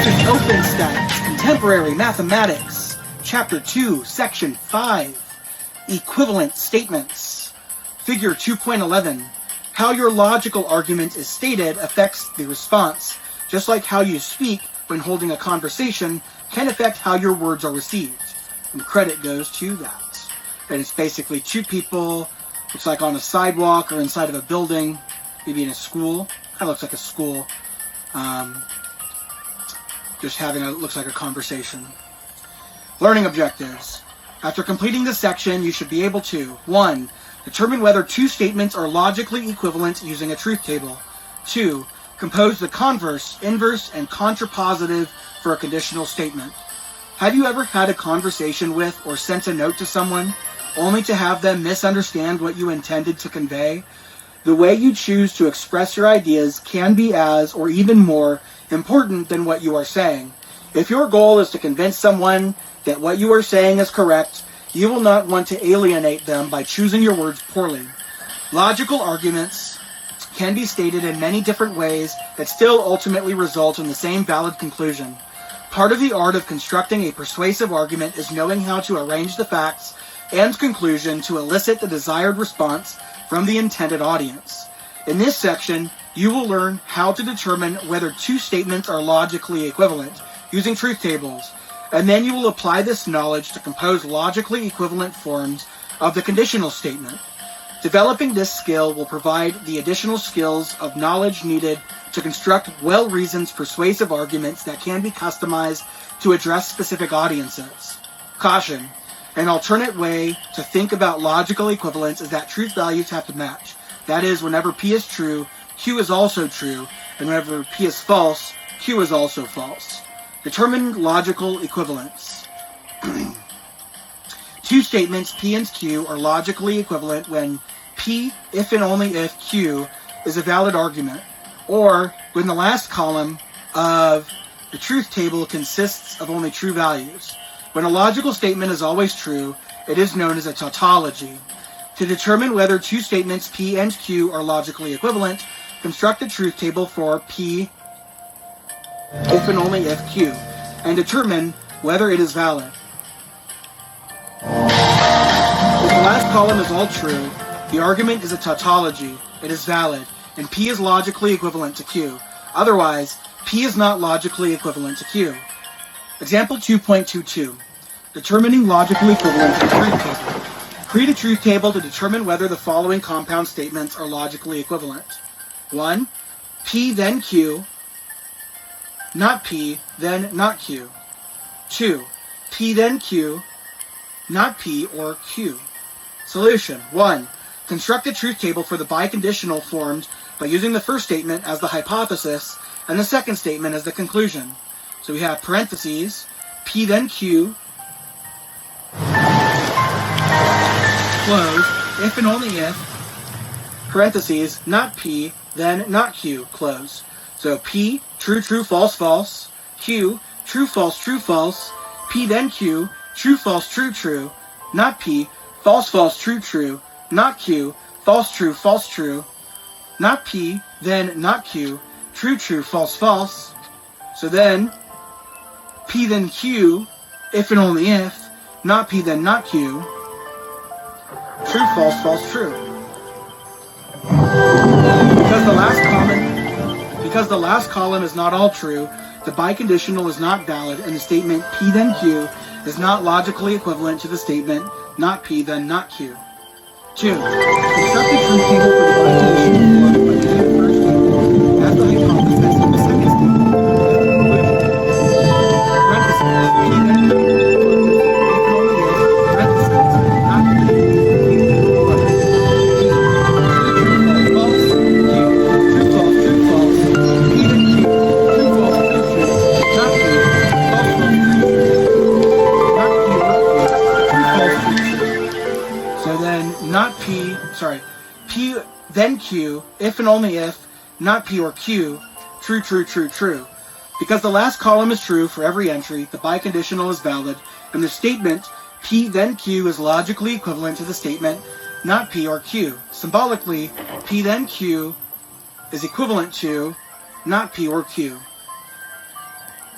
This is Openstax, Contemporary Mathematics, Chapter 2, Section 5, Equivalent Statements. Figure 2.11. How your logical argument is stated affects the response, just like how you speak when holding a conversation can affect how your words are received. And credit goes to that. And it's basically two people, looks like on a sidewalk or inside of a building, maybe in a school. Kind of looks like a school. Just having looks like a conversation. Learning objectives. After completing this section, you should be able to 1. Determine whether two statements are logically equivalent using a truth table. 2. Compose the converse, inverse, and contrapositive for a conditional statement. Have you ever had a conversation with or sent a note to someone only to have them misunderstand what you intended to convey? The way you choose to express your ideas can be as, or even more, important than what you are saying. If your goal is to convince someone that what you are saying is correct, you will not want to alienate them by choosing your words poorly. Logical arguments can be stated in many different ways that still ultimately result in the same valid conclusion. Part of the art of constructing a persuasive argument is knowing how to arrange the facts and conclusion to elicit the desired response from the intended audience. In this section, you will learn how to determine whether two statements are logically equivalent using truth tables, and then you will apply this knowledge to compose logically equivalent forms of the conditional statement. Developing this skill will provide the additional skills of knowledge needed to construct well-reasoned persuasive arguments that can be customized to address specific audiences. Caution. An alternate way to think about logical equivalence is that truth values have to match. That is, whenever P is true, Q is also true, and whenever P is false, Q is also false. Determine logical equivalence. Two statements, P and Q, are logically equivalent when P, if and only if Q, is a valid argument, or when the last column of the truth table consists of only true values. When a logical statement is always true, it is known as a tautology. To determine whether two statements P and Q are logically equivalent, construct a truth table for P if and only if Q, and determine whether it is valid. If the last column is all true, the argument is a tautology, it is valid, and P is logically equivalent to Q. Otherwise, P is not logically equivalent to Q. Example 2.22. Determining logical equivalence in truth table. Create a truth table to determine whether the following compound statements are logically equivalent. 1. P then Q, not P, then not Q. 2. P then Q, not P or Q. Solution. 1. Construct a truth table for the biconditional formed by using the first statement as the hypothesis and the second statement as the conclusion. So we have parentheses, P then Q, close, if and only if, parentheses, not P, then not Q, close. So P, true, true, false, false, Q, true, false, P then Q, true, false, true, not P, false, true, not Q, false, true, not P, then not Q, true, false. So then, P then Q, if and only if, not P then not Q, true, false, true. Because the last column is not all true, the biconditional is not valid, and the statement P then Q is not logically equivalent to the statement not P then not Q. 2. Construct a truth table for the biconditional form by using the first statement as the hypothesis and the second statement as the conclusion. Parentheses, P then Q, if and only if, parentheses, not P, P then Q, if and only if, not P or Q, true. Because the last column is true for every entry, the biconditional is valid, and the statement P then Q is logically equivalent to the statement not P or Q. Symbolically, P then Q is equivalent to not P or Q.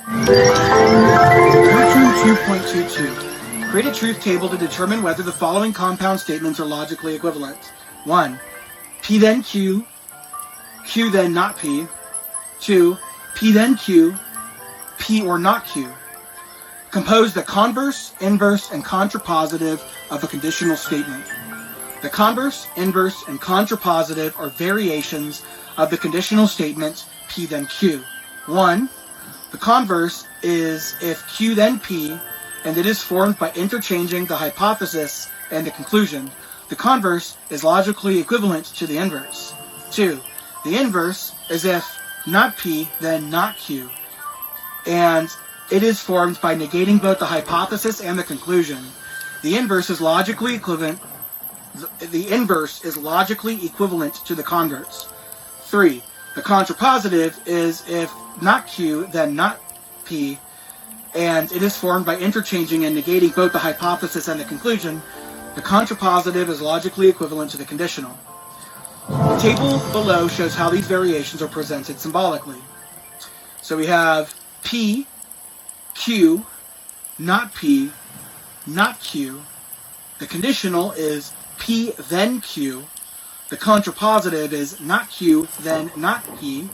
Turn 2.22. Create a truth table to determine whether the following compound statements are logically equivalent. 1. P then Q, Q then not P. 2. P then Q, P or not Q. Compose the converse, inverse, and contrapositive of a conditional statement. The converse, inverse, and contrapositive are variations of the conditional statement P then Q. 1. The converse is if Q then P, and it is formed by interchanging the hypothesis and the conclusion. The converse is logically equivalent to the inverse. 2. The inverse is if not P, then not Q, and it is formed by negating both the hypothesis and the conclusion. The inverse is logically equivalent. The inverse is logically equivalent to the converse. 3. The contrapositive is if not Q, then not P, and it is formed by interchanging and negating both the hypothesis and the conclusion. The contrapositive is logically equivalent to the conditional. The table below shows how these variations are presented symbolically. So we have P, Q, not P, not Q. The conditional is P then Q. The contrapositive is not Q then not P.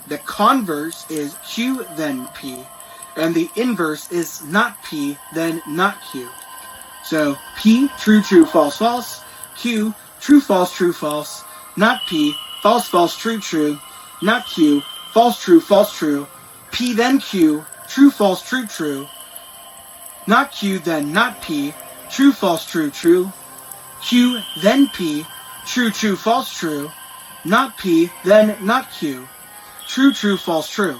The converse is Q then P. And the inverse is not P then not Q. So P, true, true, false, false. Q, true, false, true, false. Not P, false, false, true, true. Not Q, false, true, false, true. P then Q, true, false, true, true. Not Q then not P, true, false, true, true. Q then P, true, true, false, true. Not P then not Q, true, true, false, true.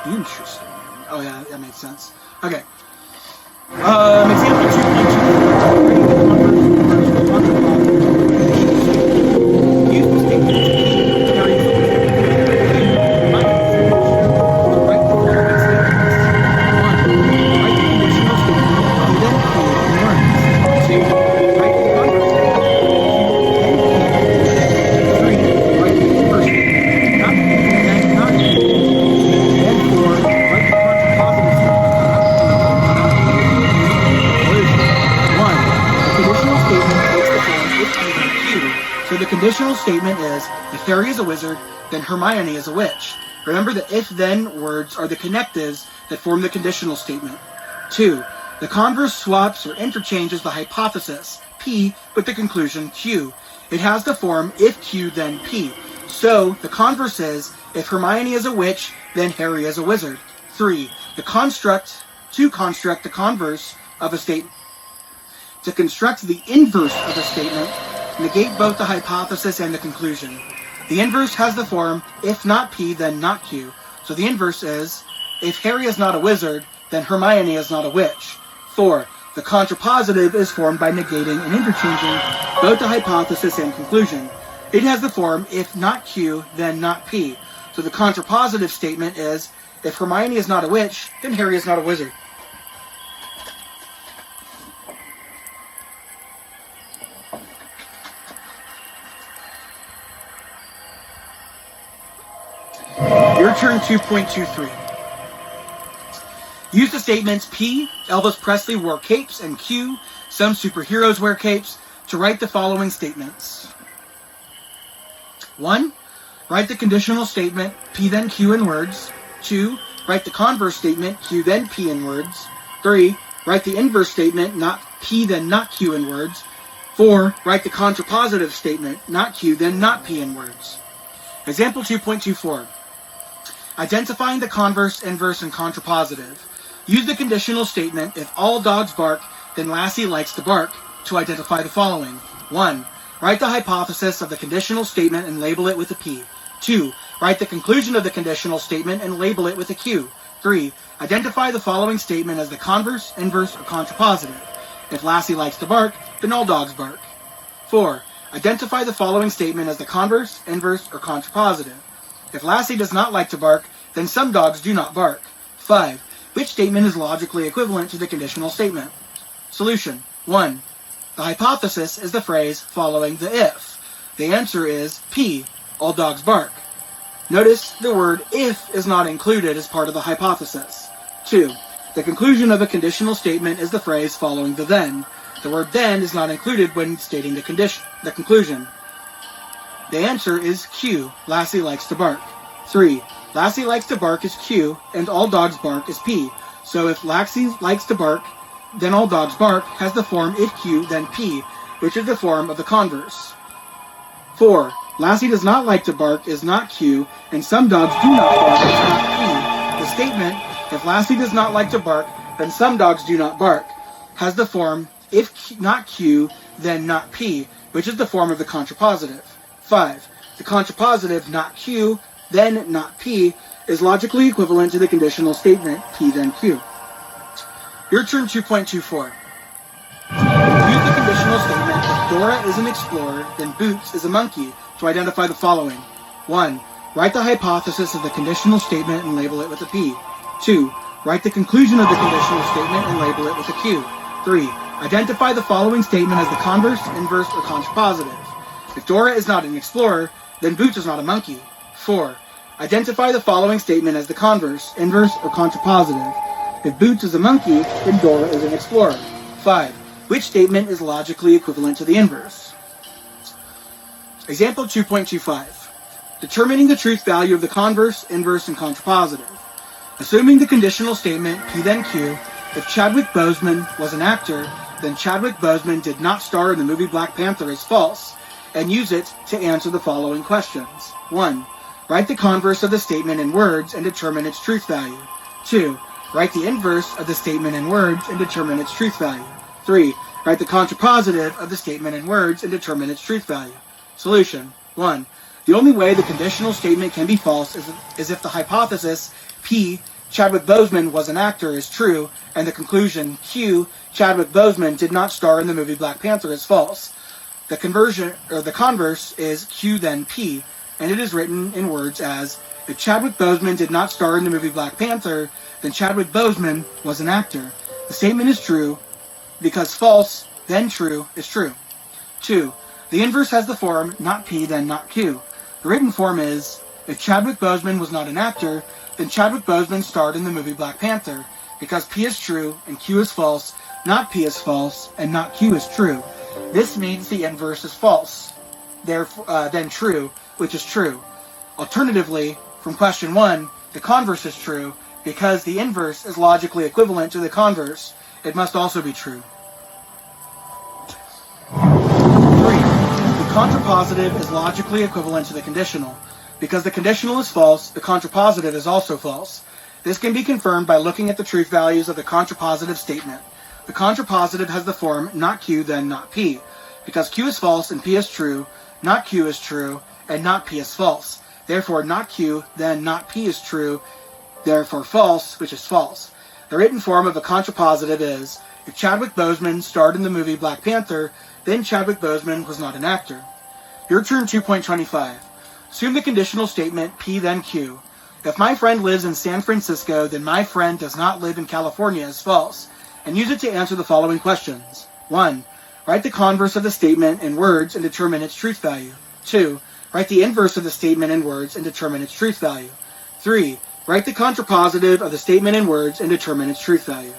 Interesting. Oh yeah, that makes sense. Okay. Example 2.2. Use the statement carries the right the following statements. 1. Write the conditional statement, then Q in words. 2. Write the converse statement, Q, then P. 3. Write the inverse statement, not P, then not Q. Then 4. Write the contrapositive statement. So the conditional statement is, if Harry is a wizard, then Hermione is a witch. Remember that if-then words are the connectives that form the conditional statement. 2. The converse swaps or interchanges the hypothesis, P, with the conclusion, Q. It has the form, if Q, then P. So, the converse is, if Hermione is a witch, then Harry is a wizard. 3. To construct the converse of a statement. To construct the inverse of a statement, negate both the hypothesis and the conclusion. The inverse has the form, if not P, then not Q. So the inverse is, if Harry is not a wizard, then Hermione is not a witch. 4. The contrapositive is formed by negating and interchanging both the hypothesis and conclusion. It has the form, if not Q, then not P. So the contrapositive statement is, if Hermione is not a witch, then Harry is not a wizard. Your turn 2.23. Use the statements P, Elvis Presley wore capes, and Q, some superheroes wear capes, to write the following statements. 1. Write the conditional statement P then Q in words. 2. Write the converse statement Q then P in words. 3. Write the inverse statement not P then not Q in words. 4. Write the contrapositive statement not Q then not P in words. Example 2.24. Identifying the converse, inverse, and contrapositive. Use the conditional statement, if all dogs bark, then Lassie likes to bark, to identify the following. 1. Write the hypothesis of the conditional statement and label it with a P. 2. Write the conclusion of the conditional statement and label it with a Q. 3. Identify the following statement as the converse, inverse, or contrapositive. If Lassie likes to bark, then all dogs bark. 4. Identify the following statement as the converse, inverse, or contrapositive. If Lassie does not like to bark, then some dogs do not bark. 5. Which statement is logically equivalent to the conditional statement? Solution. 1. The hypothesis is the phrase following the if. The answer is P, all dogs bark. Notice the word if is not included as part of the hypothesis. 2. The conclusion of a conditional statement is the phrase following the then. The word then is not included when stating the conclusion. The answer is Q, Lassie likes to bark. 3. Lassie likes to bark is Q, and all dogs bark is P. So if Lassie likes to bark, then all dogs bark has the form if Q, then P, which is the form of the converse. 4. Lassie does not like to bark is not Q, and some dogs do not bark is not P. The statement, if Lassie does not like to bark, then some dogs do not bark, has the form if not Q, then not P, which is the form of the contrapositive. 5. The contrapositive not Q, then not P, is logically equivalent to the conditional statement P then Q. Your turn 2.24. Use the conditional statement, if Dora is an explorer, then Boots is a monkey, to identify the following. 1. Write the hypothesis of the conditional statement and label it with a P. 2. Write the conclusion of the conditional statement and label it with a Q. 3. Identify the following statement as the converse, inverse, or contrapositive. If Dora is not an explorer, then Boots is not a monkey. 4. Identify the following statement as the converse, inverse, or contrapositive. If Boots is a monkey, then Dora is an explorer. 5. Which statement is logically equivalent to the inverse? Example 2.25. Determining the truth value of the converse, inverse, and contrapositive. Assuming the conditional statement P then Q, if Chadwick Boseman was an actor, then Chadwick Boseman did not star in the movie Black Panther is false, and use it to answer the following questions. 1. Write the converse of the statement in words and determine its truth value. 2. Write the inverse of the statement in words and determine its truth value. 3. Write the contrapositive of the statement in words and determine its truth value. Solution. 1. The only way the conditional statement can be false is if the hypothesis P, Chadwick Boseman was an actor, is true, and the conclusion Q, Chadwick Boseman did not star in the movie Black Panther, is false. The converse is Q then P, and it is written in words as, if Chadwick Boseman did not star in the movie Black Panther, then Chadwick Boseman was an actor. The statement is true because false, then true, is true. 2. The inverse has the form not P, then not Q. The written form is, if Chadwick Boseman was not an actor, then Chadwick Boseman starred in the movie Black Panther. Because P is true and Q is false, not P is false and not Q is true. This means the inverse is false, then true, which is true. Alternatively, from question 1, the converse is true. Because the inverse is logically equivalent to the converse, it must also be true. 3. The contrapositive is logically equivalent to the conditional. Because the conditional is false, the contrapositive is also false. This can be confirmed by looking at the truth values of the contrapositive statement. The contrapositive has the form not Q, then not P. Because Q is false and P is true, not Q is true, and not P is false. Therefore, not Q, then not P is true, therefore false, which is false. The written form of a contrapositive is, if Chadwick Boseman starred in the movie Black Panther, then Chadwick Boseman was not an actor. Your turn 2.25. Assume the conditional statement P then Q. If my friend lives in San Francisco, then my friend does not live in California is false, and use it to answer the following questions. 1. Write the converse of the statement in words and determine its truth value. 2. Write the inverse of the statement in words and determine its truth value. 3. Write the contrapositive of the statement in words and determine its truth value.